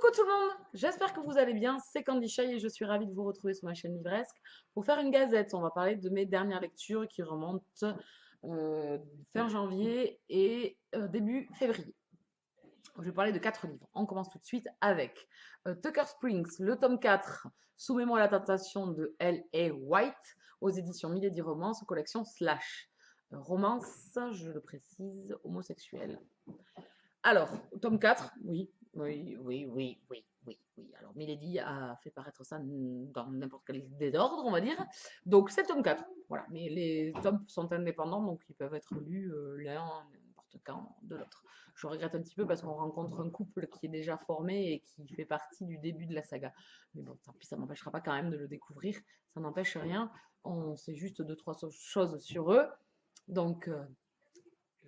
Coucou tout le monde, j'espère que vous allez bien, c'est Candy Shy et je suis ravie de vous retrouver sur ma chaîne Livresque pour faire une gazette. On va parler de mes dernières lectures qui remontent fin janvier et début février. Je vais parler de 4 livres. On commence tout de suite avec Tucker Springs, le tome 4, Soumets-moi à la tentation de L.A. White, aux éditions Milady Romance, collection Slash. Romance, je le précise, homosexuelle. Alors, tome 4, oui. Alors, Milady a fait paraître ça dans n'importe quel désordre, on va dire. Donc, c'est le tome 4. Voilà. Mais les tomes sont indépendants, donc ils peuvent être lus l'un n'importe quand de l'autre. Je regrette un petit peu parce qu'on rencontre un couple qui est déjà formé et qui fait partie du début de la saga. Mais bon, tant pis, ça m'empêchera pas quand même de le découvrir. Ça n'empêche rien. On sait juste deux, trois choses sur eux. Donc,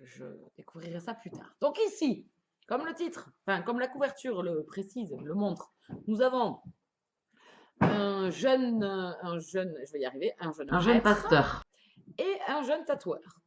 je découvrirai ça plus tard. Donc ici, comme le titre, enfin comme la couverture le précise, le montre, nous avons je vais y arriver, un jeune pasteur et un jeune tatoueur.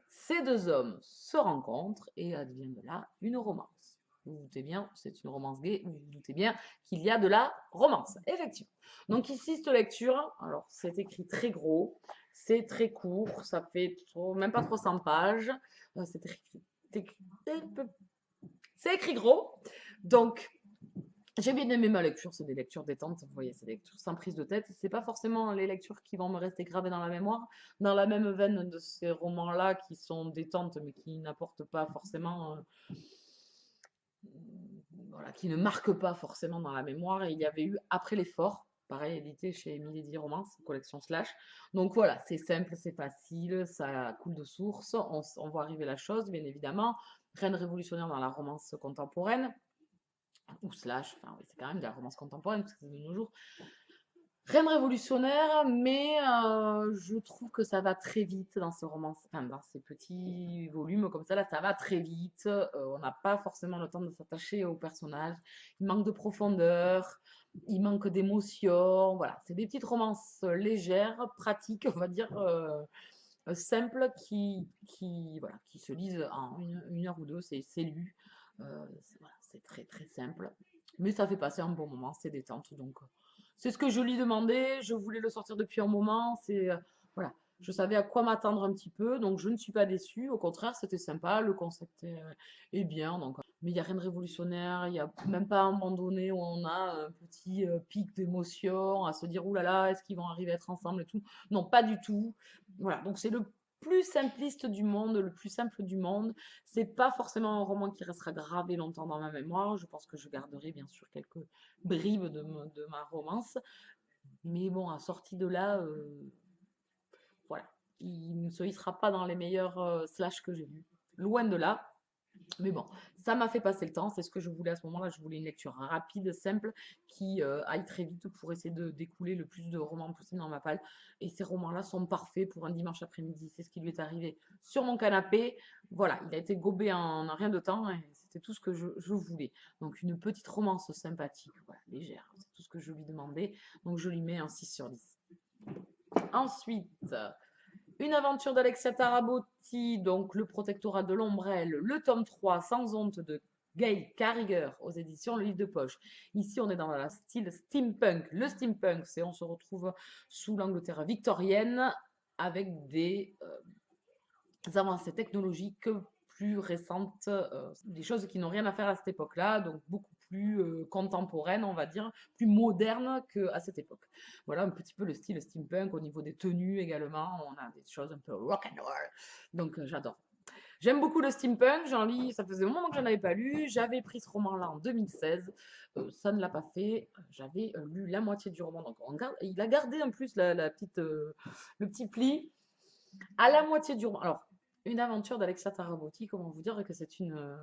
Ces deux hommes se rencontrent et advient de là une romance. Vous vous doutez bien, c'est une romance gay, vous vous doutez bien qu'il y a de la romance, effectivement. Donc ici, cette lecture, alors c'est écrit très gros, c'est très court, ça fait même pas 300 pages, c'est écrit gros, donc j'ai bien aimé ma lecture, c'est des lectures détentes, vous voyez, c'est des lectures sans prise de tête. C'est pas forcément les lectures qui vont me rester gravées dans la mémoire, dans la même veine de ces romans-là qui sont détentes mais qui n'apportent pas forcément, voilà, qui ne marquent pas forcément dans la mémoire. Et il y avait eu Après l'effort, pareil, édité chez Milady Romance, collection Slash. Donc voilà, c'est simple, c'est facile, ça coule de source, on voit arriver la chose, bien évidemment. Rien de révolutionnaire dans la romance contemporaine ou slash, enfin oui, c'est quand même de la romance contemporaine parce que c'est de nos jours. Rien de révolutionnaire, mais je trouve que ça va très vite dans ce roman, enfin dans ces petits volumes comme ça, là, ça va très vite. On n'a pas forcément le temps de s'attacher aux personnages. Il manque de profondeur, il manque d'émotion. Voilà, c'est des petites romances légères, pratiques, on va dire, simples, voilà, qui se lisent en une heure ou deux, c'est lu. Voilà, c'est très très simple. Mais ça fait passer un bon moment, c'est détente. Donc, c'est ce que je lui demandais. Je voulais le sortir depuis un moment. Voilà, je savais à quoi m'attendre un petit peu. Donc, je ne suis pas déçue. Au contraire, c'était sympa. Le concept est bien. Donc, mais il n'y a rien de révolutionnaire. Il n'y a même pas un moment donné où on a un petit pic d'émotion à se dire, oulala, là là, est-ce qu'ils vont arriver à être ensemble et tout. Non, pas du tout. Voilà, donc c'est le plus simpliste du monde, le plus simple du monde. C'est pas forcément un roman qui restera gravé longtemps dans ma mémoire. Je pense que je garderai bien sûr quelques bribes de ma romance. Mais bon, à sortie de là, voilà. Il ne se hissera pas dans les meilleurs slash que j'ai vus. Loin de là. Mais bon, ça m'a fait passer le temps, c'est ce que je voulais à ce moment-là. Je voulais une lecture rapide, simple, qui aille très vite pour essayer de découler le plus de romans possible dans ma palle. Et ces romans-là sont parfaits pour un dimanche après-midi. C'est ce qui lui est arrivé sur mon canapé. Voilà, il a été gobé en un rien de temps et c'était tout ce que je voulais. Donc une petite romance sympathique, voilà, légère, c'est tout ce que je lui demandais. Donc je lui mets un 6 sur 10. Ensuite, une aventure d'Alexia Tarabotti, donc Le Protectorat de l'Ombrelle, le tome 3, Sans honte de Gail Carriger aux éditions Le Livre de Poche. Ici, on est dans le style steampunk. Le steampunk, c'est on se retrouve sous l'Angleterre victorienne avec des avancées technologiques plus récentes, des choses qui n'ont rien à faire à cette époque-là, donc beaucoup plus contemporaine, on va dire, plus moderne qu'à cette époque. Voilà un petit peu le style steampunk au niveau des tenues également. On a des choses un peu rock and roll, donc j'adore. J'aime beaucoup le steampunk, j'en lis, ça faisait un moment que j'en avais pas lu. J'avais pris ce roman-là en 2016, ça ne l'a pas fait. J'avais lu la moitié du roman, donc il a gardé en plus le petit pli à la moitié du roman. Alors, une aventure d'Alexia Tarabotti, comment vous dire que c'est une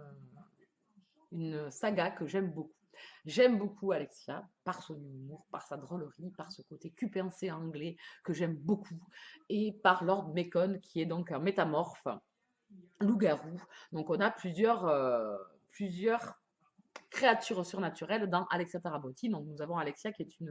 saga que j'aime beaucoup. J'aime beaucoup Alexia par son humour, par sa drôlerie, par ce côté cupincé anglais que j'aime beaucoup, et par Lord Macon qui est donc un métamorphe loup-garou. Donc on a plusieurs créatures surnaturelles dans Alexia Tarabotti. Donc nous avons Alexia qui est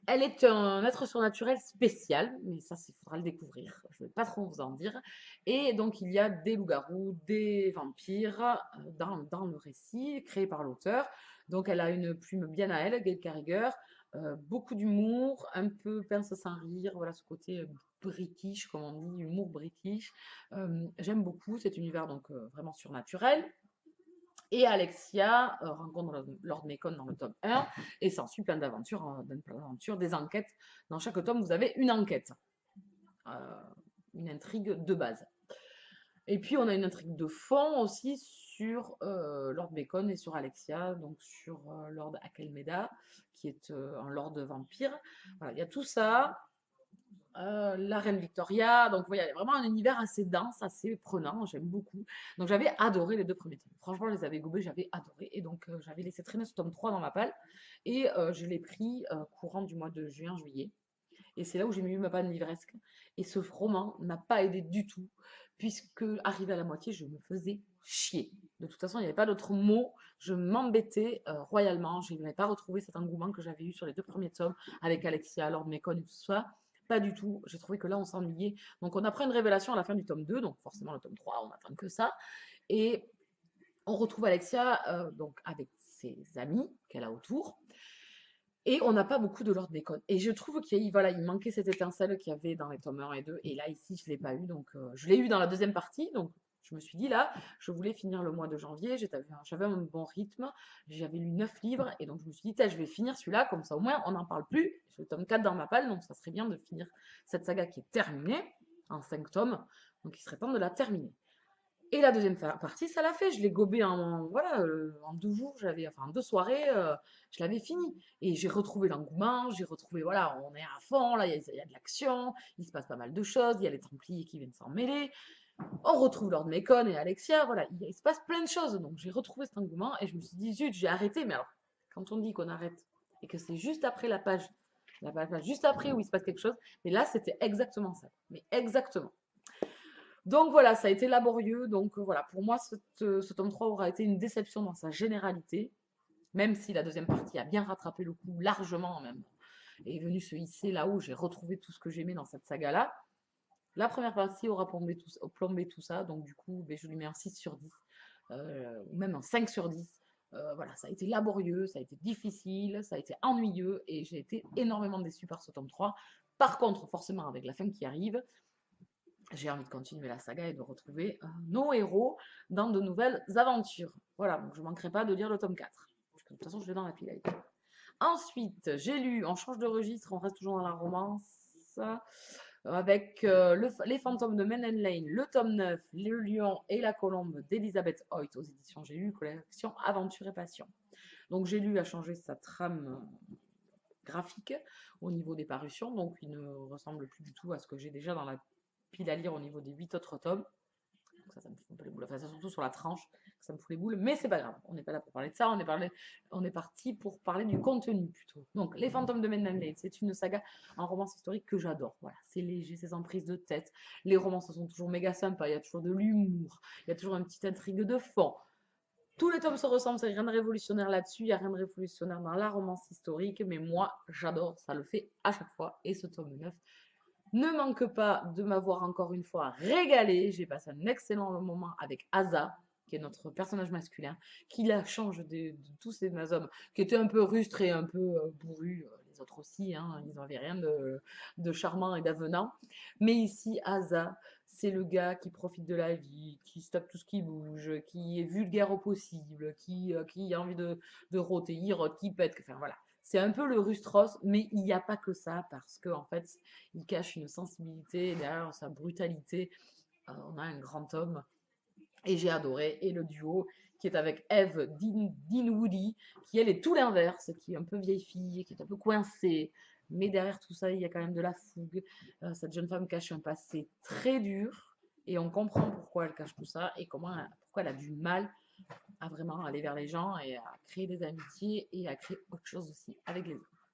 Elle est un être surnaturel spécial, mais ça, il faudra le découvrir. Je ne vais pas trop vous en dire. Et donc, il y a des loups-garous, des vampires dans le récit créé par l'auteur. Donc, elle a une plume bien à elle, Gail Carriger, beaucoup d'humour, un peu pince sans rire, voilà ce côté british, comme on dit, humour british. J'aime beaucoup cet univers donc vraiment surnaturel. Et Alexia rencontre Lord Macon dans le tome 1 et s'ensuit plein d'aventures, des enquêtes. Dans chaque tome, vous avez une enquête, euh, une intrigue de base. Et puis, on a une intrigue de fond aussi sur Lord Bacon et sur Alexia, donc sur Lord Akelmeda, qui est un lord vampire. Voilà, il y a tout ça. La reine Victoria. Donc, voilà, il y a vraiment un univers assez dense, assez prenant. J'aime beaucoup. Donc, j'avais adoré les deux premiers tomes. Franchement, je les avais gobés, j'avais adoré. Et donc, j'avais laissé traîner ce tome 3 dans ma palle. Et je l'ai pris courant du mois de juin-juillet. Et c'est là où j'ai mis ma panne livresque. Et ce roman n'a pas aidé du tout, puisque, arrivé à la moitié, je me faisais chier. De toute façon, il n'y avait pas d'autre mot. Je m'embêtais royalement. Je n'avais pas retrouvé cet engouement que j'avais eu sur les deux premiers tomes avec Alexia, Lord Macon et tout ça. Pas du tout. J'ai trouvé que là, on s'ennuyait. Donc, on apprend une révélation à la fin du tome 2. Donc, forcément, le tome 3, on n'attend que ça. Et on retrouve Alexia donc avec ses amis qu'elle a autour. Et on n'a pas beaucoup de Lord Bacon. Et je trouve qu'il voilà, il manquait cette étincelle qu'il y avait dans les tomes 1 et 2. Et là, ici, je ne l'ai pas eu. Donc, je l'ai eu dans la deuxième partie. Donc, je me suis dit, là, je voulais finir le mois de janvier. J'avais un bon rythme. J'avais lu 9 livres. Et donc, je me suis dit, je vais finir celui-là. Comme ça, au moins, on n'en parle plus. J'ai le tome 4 dans ma palle. Donc, ça serait bien de finir cette saga qui est terminée en 5 tomes. Donc, il serait temps de la terminer. Et la deuxième partie, ça l'a fait. Je l'ai gobé voilà, en 2 jours, enfin en 2 soirées, je l'avais fini. Et j'ai retrouvé l'engouement, j'ai retrouvé, voilà, on est à fond, là, il y a de l'action, il se passe pas mal de choses, il y a les Templiers qui viennent s'en mêler. On retrouve Lord Macon et Alexia, voilà, il se passe plein de choses. Donc j'ai retrouvé cet engouement et je me suis dit, zut, j'ai arrêté. Mais alors, quand on dit qu'on arrête et que c'est juste après la page juste après où il se passe quelque chose, mais là, c'était exactement ça. Mais exactement. Donc voilà, ça a été laborieux. Donc voilà, pour moi, ce tome 3 aura été une déception dans sa généralité, même si la deuxième partie a bien rattrapé le coup, largement même, et est venue se hisser là-haut. J'ai retrouvé tout ce que j'aimais dans cette saga-là. La première partie aura plombé tout ça, donc du coup, ben, je lui mets un 6 sur 10, ou même un 5 sur 10. Voilà, ça a été laborieux, ça a été difficile, ça a été ennuyeux, et j'ai été énormément déçue par ce tome 3. Par contre, forcément, avec la fin qui arrive, j'ai envie de continuer la saga et de retrouver nos héros dans de nouvelles aventures. Voilà, donc je ne manquerai pas de lire le tome 4. Parce que de toute façon, je l'ai dans la pile. Ensuite, j'ai lu, on change de registre, on reste toujours dans la romance, avec Les fantômes de Men Lane, le tome 9, Le lion et la colombe d'Elizabeth Hoyt aux éditions J'ai lu, collection Aventure et Passion. Donc j'ai lu à changer sa trame graphique au niveau des parutions, donc il ne ressemble plus du tout à ce que j'ai déjà dans la pile à lire au niveau des 8 autres tomes. Donc ça me fout un peu les boules. Enfin, c'est surtout sur la tranche que ça me fout les boules, mais c'est pas grave. On n'est pas là pour parler de ça, on est parti pour parler du contenu plutôt. Donc, Les fantômes de Menland Lane, c'est une saga en romance historique que j'adore. Voilà, c'est léger, c'est sans prise de tête. Les romances sont toujours méga sympas, il y a toujours de l'humour, il y a toujours une petite intrigue de fond. Tous les tomes se ressemblent, c'est rien de révolutionnaire là-dessus, il n'y a rien de révolutionnaire dans la romance historique, mais moi, j'adore, ça le fait à chaque fois. Et ce tome 9 ne manque pas de m'avoir encore une fois régalé. J'ai passé un excellent moment avec Asa, qui est notre personnage masculin, qui la change de tous ces hommes qui étaient un peu rustres et un peu bourrus. Les autres aussi, hein, ils n'avaient rien de charmant et d'avenant. Mais ici, Asa, c'est le gars qui profite de la vie, qui stoppe tout ce qui bouge, qui est vulgaire au possible, qui a envie de rôtir, qui pète. Enfin voilà. C'est un peu le rustros, mais il n'y a pas que ça, parce qu'en fait, il cache une sensibilité derrière sa brutalité. On a un grand homme, et j'ai adoré. Et le duo qui est avec Eve Dinwoody, qui elle est tout l'inverse, qui est un peu vieille fille, qui est un peu coincée. Mais derrière tout ça, il y a quand même de la fougue. Cette jeune femme cache un passé très dur, et on comprend pourquoi elle cache tout ça, et pourquoi elle a du mal à vraiment aller vers les gens et à créer des amitiés et à créer autre chose aussi avec les autres.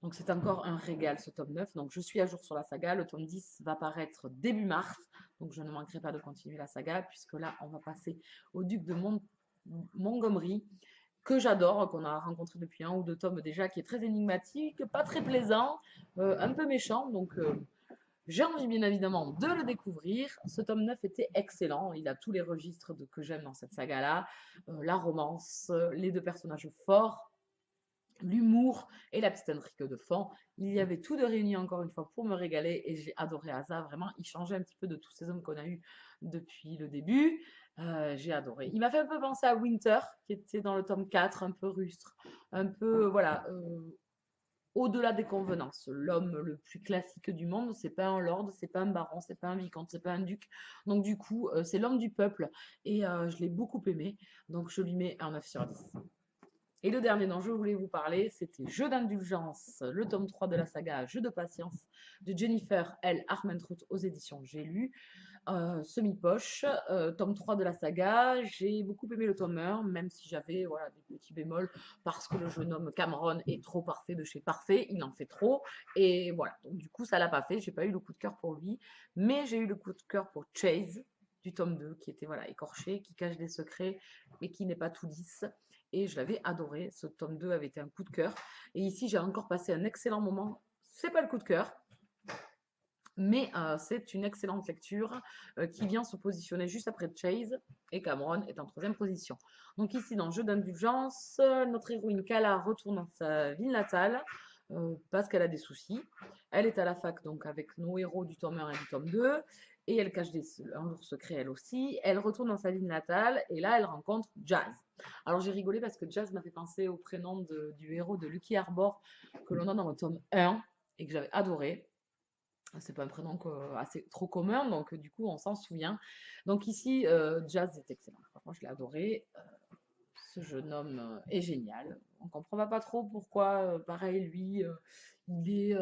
Donc c'est encore un régal ce tome 9. Donc je suis à jour sur la saga. Le tome 10 va paraître début mars. Donc je ne manquerai pas de continuer la saga puisque là on va passer au duc de Montgomery que j'adore, qu'on a rencontré depuis un ou deux tomes déjà, qui est très énigmatique, pas très plaisant, un peu méchant, donc j'ai envie bien évidemment de le découvrir. Ce tome 9 était excellent, il a tous les registres que j'aime dans cette saga-là, la romance, les deux personnages forts, l'humour et la petite intrigue de fond. Il y avait tout de réuni encore une fois pour me régaler et j'ai adoré Asa, vraiment, il changeait un petit peu de tous ces hommes qu'on a eu depuis le début. J'ai adoré. Il m'a fait un peu penser à Winter, qui était dans le tome 4, un peu rustre, un peu, voilà, au-delà des convenances. L'homme le plus classique du monde, c'est pas un lord, c'est pas un baron, c'est pas un vicomte, c'est pas un duc. Donc du coup, c'est l'homme du peuple et je l'ai beaucoup aimé. Donc je lui mets un 9 sur 10. Et le dernier dont je voulais vous parler, c'était Jeu d'indulgence, le tome 3 de la saga Jeu de patience de Jennifer L. Armentrout aux éditions J'ai lu. Semi-poche, tome 3 de la saga. J'ai beaucoup aimé le tome 1, même si j'avais voilà, des petits bémols, parce que le jeune homme Cameron est trop parfait de chez parfait, il en fait trop. Et voilà, donc du coup, ça l'a pas fait. J'ai pas eu le coup de cœur pour lui, mais j'ai eu le coup de cœur pour Chase du tome 2, qui était voilà, écorché, qui cache des secrets, mais qui n'est pas tout lisse. Et je l'avais adoré. Ce tome 2 avait été un coup de cœur. Et ici, j'ai encore passé un excellent moment. C'est pas le coup de cœur, mais c'est une excellente lecture qui vient se positionner juste après Chase et Cameron est en troisième position. Donc ici, dans Jeu d'indulgence, notre héroïne Kala retourne dans sa ville natale parce qu'elle a des soucis. Elle est à la fac donc avec nos héros du tome 1 et du tome 2 et elle cache un lourd secret elle aussi. Elle retourne dans sa ville natale et là, elle rencontre Jazz. Alors j'ai rigolé parce que Jazz m'a fait penser au prénom du héros de Lucky Arbor que l'on a dans le tome 1 et que j'avais adoré. C'est pas un prénom assez trop commun, donc du coup on s'en souvient. Donc ici, Jazz est excellent. Franchement, je l'ai adoré. Ce jeune homme est génial. On comprend pas trop pourquoi, pareil, lui, il est,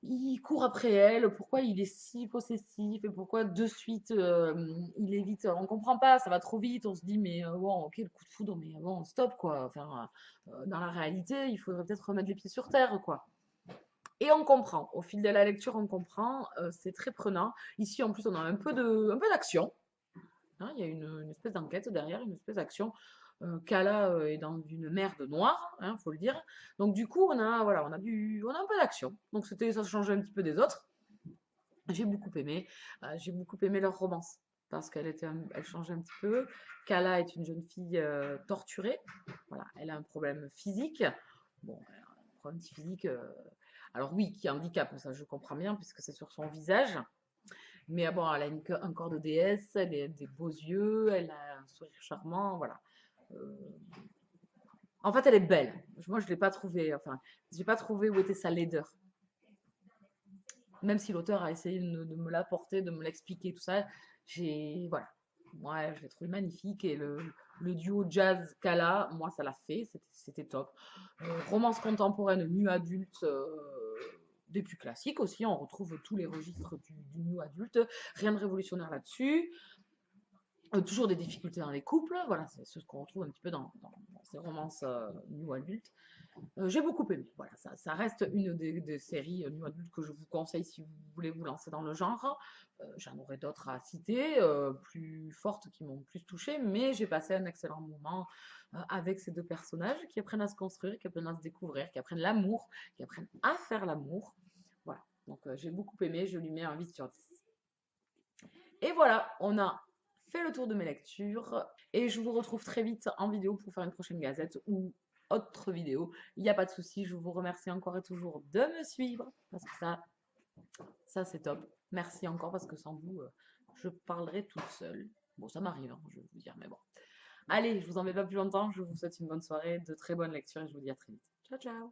il court après elle, pourquoi il est si possessif et pourquoi de suite il évite. On comprend pas, ça va trop vite. On se dit mais bon, ok, le coup de foudre, mais bon, stop quoi. Enfin, dans la réalité, il faudrait peut-être remettre les pieds sur terre quoi. Et on comprend. Au fil de la lecture, on comprend. C'est très prenant. Ici, en plus, on a un peu d'action. Hein, il y a une espèce d'enquête derrière, une espèce d'action. Kala est dans une mer de noir, hein, faut le dire. Donc du coup, voilà, on a un peu d'action. Donc ça changeait un petit peu des autres. J'ai beaucoup aimé. J'ai beaucoup aimé leur romance parce elle changeait un petit peu. Kala est une jeune fille torturée. Voilà, elle a un problème physique. Bon, un problème physique. Alors oui, qui handicape, ça je comprends bien puisque c'est sur son visage. Mais bon, elle a un corps de déesse, elle a des beaux yeux, elle a un sourire charmant, voilà. Euh, En fait, elle est belle. Moi, je l'ai pas trouvé. Enfin, j'ai pas trouvé où était sa laideur. Même si l'auteur a essayé de me l'apporter, de me l'expliquer, tout ça, voilà. Moi, je l'ai trouvé magnifique et le duo jazz Kala, moi, ça l'a fait, c'était top. Romance contemporaine, nu adulte, des plus classiques aussi, on retrouve tous les registres du nu adulte, rien de révolutionnaire là-dessus. Toujours des difficultés dans les couples, voilà, c'est ce qu'on retrouve un petit peu dans ces romances new adultes. J'ai beaucoup aimé. Voilà, ça reste une des séries new adultes que je vous conseille si vous voulez vous lancer dans le genre. J'en aurais d'autres à citer, plus fortes qui m'ont plus touchée, mais j'ai passé un excellent moment avec ces deux personnages qui apprennent à se construire, qui apprennent à se découvrir, qui apprennent l'amour, qui apprennent à faire l'amour. Voilà, donc j'ai beaucoup aimé, je lui mets un 8 sur 10. Et voilà, on a fait le tour de mes lectures et je vous retrouve très vite en vidéo pour faire une prochaine gazette ou autre vidéo. Il n'y a pas de souci, je vous remercie encore et toujours de me suivre parce que ça c'est top. Merci encore parce que sans vous, je parlerai toute seule. Bon, ça m'arrive, hein, je vais vous dire, mais bon. Allez, je vous en mets pas plus longtemps, je vous souhaite une bonne soirée, de très bonnes lectures et je vous dis à très vite. Ciao, ciao!